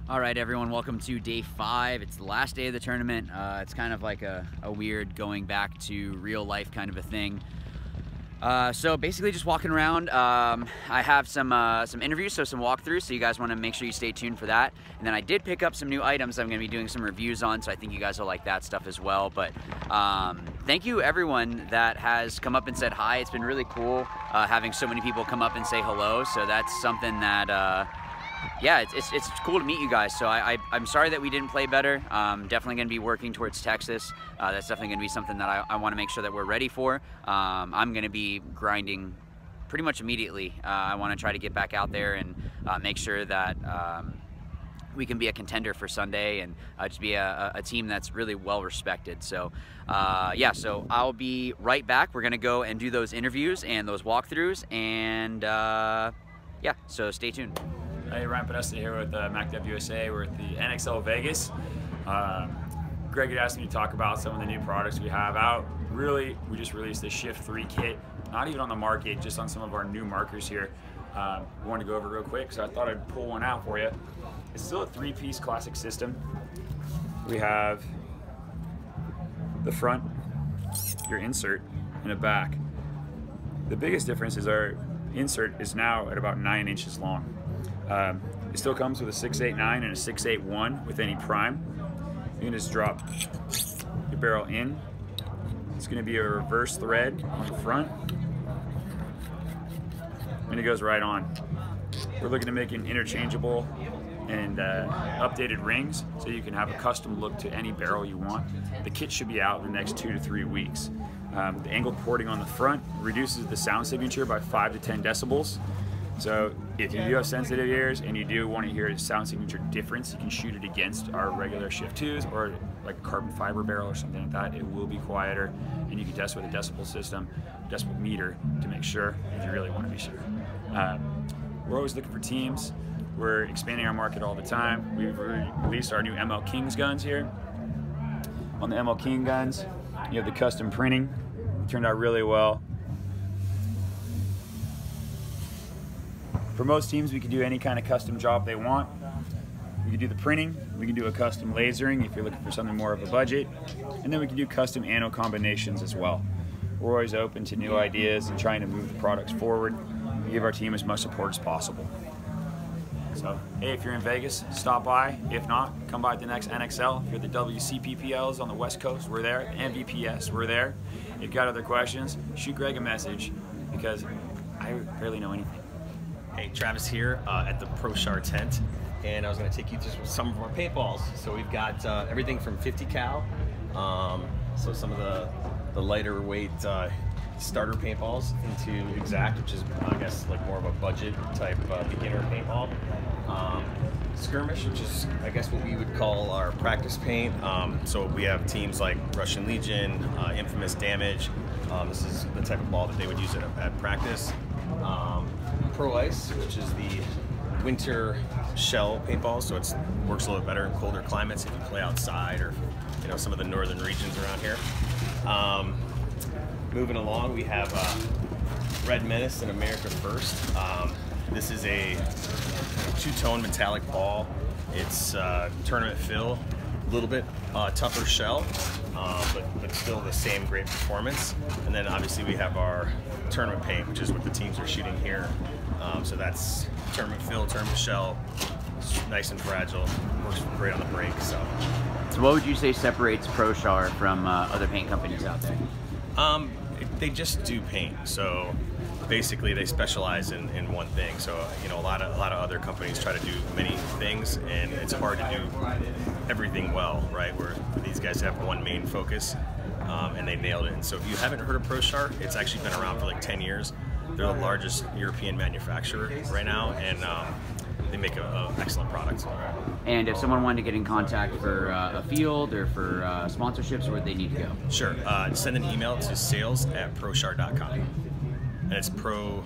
All right, everyone, welcome to day 5. It's the last day of the tournament. It's kind of like a weird going back to real life kind of a thing. So basically just walking around. I have some interviews, so some walkthroughs, so you guys want to make sure you stay tuned for that. And then I did pick up some new items I'm going to be doing some reviews on, so I think you guys will like that stuff as well. But thank you everyone that has come up and said hi. It's been really cool having so many people come up and say hello, so that's something that yeah, it's cool to meet you guys. So I'm sorry that we didn't play better. Definitely going to be working towards Texas. That's definitely going to be something that I want to make sure that we're ready for. I'm going to be grinding pretty much immediately. I want to try to get back out there and make sure that we can be a contender for Sunday and just be a team that's really well respected. So yeah, so I'll be right back. We're going to go and do those interviews and those walkthroughs, and yeah, so stay tuned. Hey, Ryan Podesta here with MacDev USA. We're at the NXL Vegas. Greg had asked me to talk about some of the new products we have out. Really, we just released the Shift 3 kit, not even on the market, just on some of our new markers here. We wanted to go over real quick, so I thought I'd pull one out for you. It's still a 3-piece classic system. We have the front, your insert, and a back. The biggest difference is our insert is now at about 9 inches long. It still comes with a 689 and a 681 with any prime. You can just drop your barrel in. It's going to be a reverse thread on the front, and it goes right on. We're looking to make an interchangeable and updated rings, so you can have a custom look to any barrel you want. The kit should be out in the next 2 to 3 weeks. The angled porting on the front reduces the sound signature by 5 to 10 decibels. So if you do have sensitive ears and you do want to hear a sound signature difference, you can shoot it against our regular Shift 2s or like a carbon fiber barrel or something like that. It will be quieter, and you can test with a decibel system, decibel meter, to make sure if you really want to be sure. We're always looking for teams. We're expanding our market all the time. We've released our new ML Kings guns here. On the ML King guns, you have the custom printing. It turned out really well. For most teams, we can do any kind of custom job they want. We can do the printing, we can do a custom lasering if you're looking for something more of a budget, and then we can do custom anno combinations as well. We're always open to new ideas and trying to move the products forward and give our team as much support as possible. So, hey, if you're in Vegas, stop by. If not, come by at the next NXL. If you're the WCPPLs on the West Coast, we're there. MVPS, we're there. If you've got other questions, shoot Greg a message, because I barely know anything. Hey, Travis here at the ProShar tent, and I was going to take you through some of our paintballs. So we've got everything from 50 cal, so some of the lighter weight starter paintballs, into Exact, which is, I guess, like more of a budget type beginner paintball. Skirmish, which is, I guess, what we would call our practice paint. So we have teams like Russian Legion, Infamous Damage. This is the type of ball that they would use at practice. Pro Ice, which is the winter shell paintball, so it works a little bit better in colder climates if you play outside, or some of the northern regions around here. Moving along, we have Red Menace and America First. This is a 2-tone metallic ball. It's tournament fill, a little bit tougher shell, but still the same great performance. And then obviously we have our tournament paint, which is what the teams are shooting here. So that's tournament fill, tournament shell, nice and fragile, works great on the break. So what would you say separates ProShar from other paint companies out there? They just do paint. So basically they specialize in one thing. So a lot of other companies try to do many things, and it's hard to do everything well, right? Where these guys have one main focus, and they nailed it. And so if you haven't heard of ProShar, it's actually been around for like 10 years. They're the largest European manufacturer right now, and they make an excellent product. And if someone wanted to get in contact for a field or for sponsorships, where would they need to go? Sure. Send an email to sales@proshar.com. And it's pro-shar.com.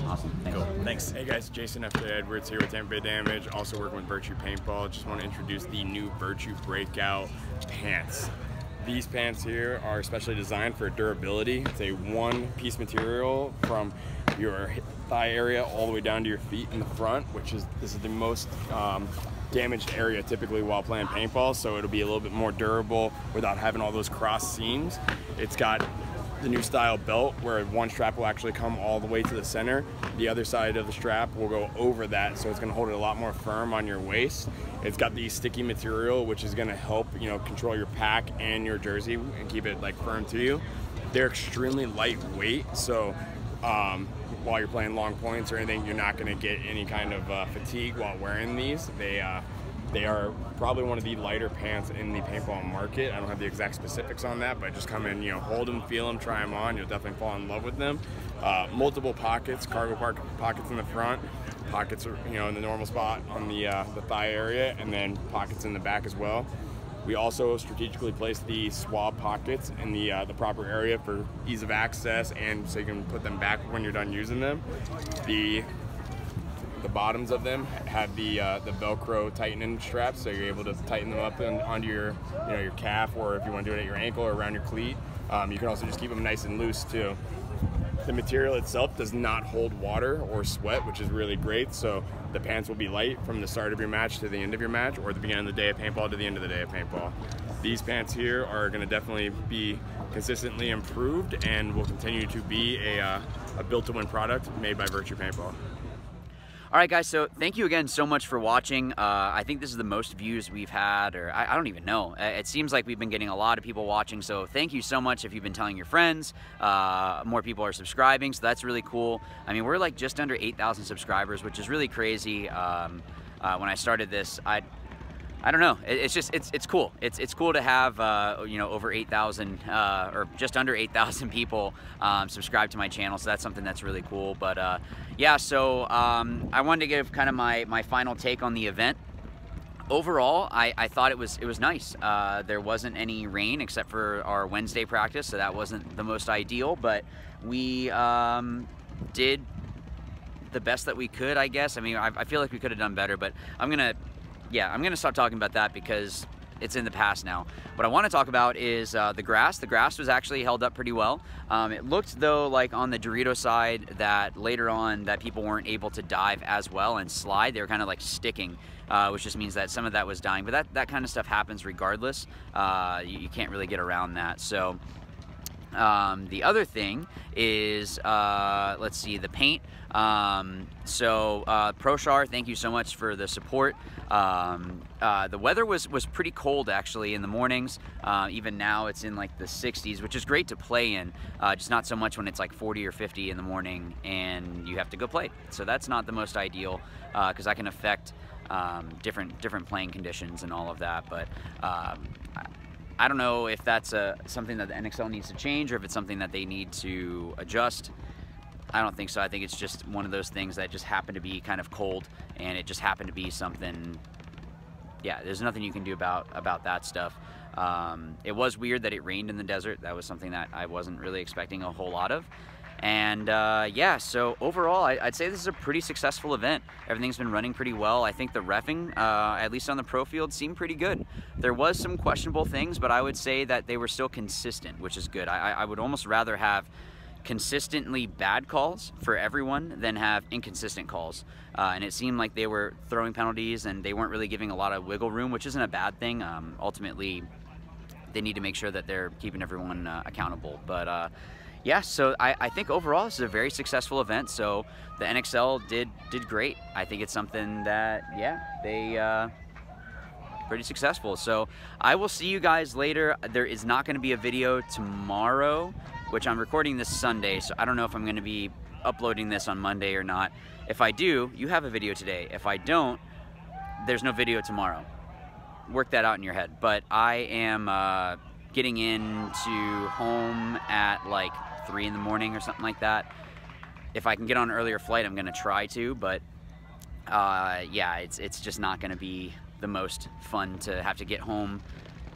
Awesome. Thanks. Cool. Thanks. Hey guys, Jason F. Edwards here with Tampa Bay Damage, also working with Virtue Paintball. Just want to introduce the new Virtue Breakout pants. These pants here are specially designed for durability. It's a one-piece material from your thigh area all the way down to your feet in the front, this is the most damaged area typically while playing paintball, so it'll be a little bit more durable without having all those cross seams. It's got the new style belt where one strap will actually come all the way to the center. The other side of the strap will go over that, so it's going to hold it a lot more firm on your waist. It's got the sticky material, which is going to help, you know, control your pack and your jersey and keep it like firm to you. They're extremely lightweight, so while you're playing long points or anything, you're not going to get any kind of fatigue while wearing these. They are probably one of the lighter pants in the paintball market. I don't have the exact specifics on that, but just come in, you know, hold them, feel them, try them on. You'll definitely fall in love with them. Multiple pockets, cargo pockets in the front, pockets are, you know, in the normal spot on the thigh area, and then pockets in the back as well. We also strategically placed the swab pockets in the proper area for ease of access, and so you can put them back when you're done using them. The bottoms of them have the Velcro tightening straps, so you're able to tighten them up onto your, you know, your calf, or if you want to do it at your ankle or around your cleat. You can also just keep them nice and loose too. The material itself does not hold water or sweat, which is really great. So the pants will be light from the start of your match to the end of your match, or the beginning of the day of paintball to the end of the day of paintball. These pants here are going to definitely be consistently improved and will continue to be a built-to-win product made by Virtue Paintball. All right, guys, so thank you again so much for watching. I think this is the most views we've had, or I don't even know. It seems like we've been getting a lot of people watching, so thank you so much if you've been telling your friends. More people are subscribing, so that's really cool. I mean, we're like just under 8,000 subscribers, which is really crazy. When I started this, I don't know. It's just it's cool. It's cool to have you know, over 8,000 or just under 8,000 people subscribe to my channel. So that's something that's really cool. But yeah, so I wanted to give kind of my final take on the event. Overall, I thought it was nice. There wasn't any rain except for our Wednesday practice, so that wasn't the most ideal. But we did the best that we could, I guess. I mean, I feel like we could have done better, but I'm gonna stop talking about that because it's in the past now. What I want to talk about is the grass. The grass was actually held up pretty well. It looked though like on the Dorito side that later on that people weren't able to dive as well and slide. They were kind of like sticking, which just means that some of that was dying. But that kind of stuff happens regardless. You can't really get around that. So the other thing is, let's see, the paint. ProShar, thank you so much for the support. The weather was pretty cold actually in the mornings. Even now it's in like the 60s, which is great to play in, just not so much when it's like 40 or 50 in the morning and you have to go play. So that's not the most ideal, because that can affect different playing conditions and all of that. But I don't know if that's something that the NXL needs to change, or if it's something that they need to adjust. I don't think so. I think it's just one of those things that just happened to be kind of cold, and it just happened to be something. Yeah, there's nothing you can do about that stuff. It was weird that it rained in the desert. That was something that I wasn't really expecting a whole lot of. And yeah, so overall, I'd say this is a pretty successful event. Everything's been running pretty well. I think the reffing, at least on the pro field, seemed pretty good. There was some questionable things, but I would say that they were still consistent, which is good. I would almost rather have consistently bad calls for everyone than have inconsistent calls. And it seemed like they were throwing penalties and they weren't really giving a lot of wiggle room, which isn't a bad thing. Ultimately, they need to make sure that they're keeping everyone accountable. But yeah, so I think overall this is a very successful event. So the NXL did great. I think it's something that, yeah, they pretty successful. So I will see you guys later. There is not going to be a video tomorrow, which I'm recording this Sunday, so I don't know if I'm going to be uploading this on Monday or not. If I do, you have a video today. If I don't, there's no video tomorrow. Work that out in your head. But I am getting into home at like 3 in the morning or something like that. If I can get on an earlier flight, I'm going to try to, but yeah, it's just not going to be the most fun to have to get home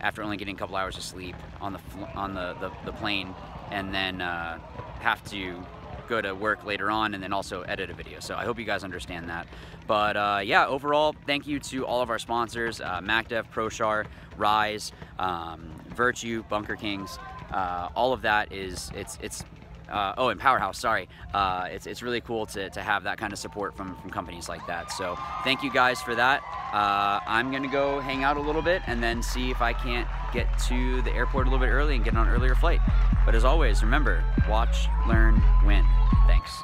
after only getting a couple hours of sleep on the plane, and then have to go to work later on and then also edit a video. So I hope you guys understand that. But yeah, overall, thank you to all of our sponsors, MacDev, ProShar, Rise, Virtue, Bunker Kings. All of that is, it's and Powerhouse, sorry. It's really cool to have that kind of support from companies like that. So thank you guys for that. I'm gonna go hang out a little bit and then see if I can't get to the airport a little bit early and get on an earlier flight. But as always, remember, watch, learn, win. Thanks.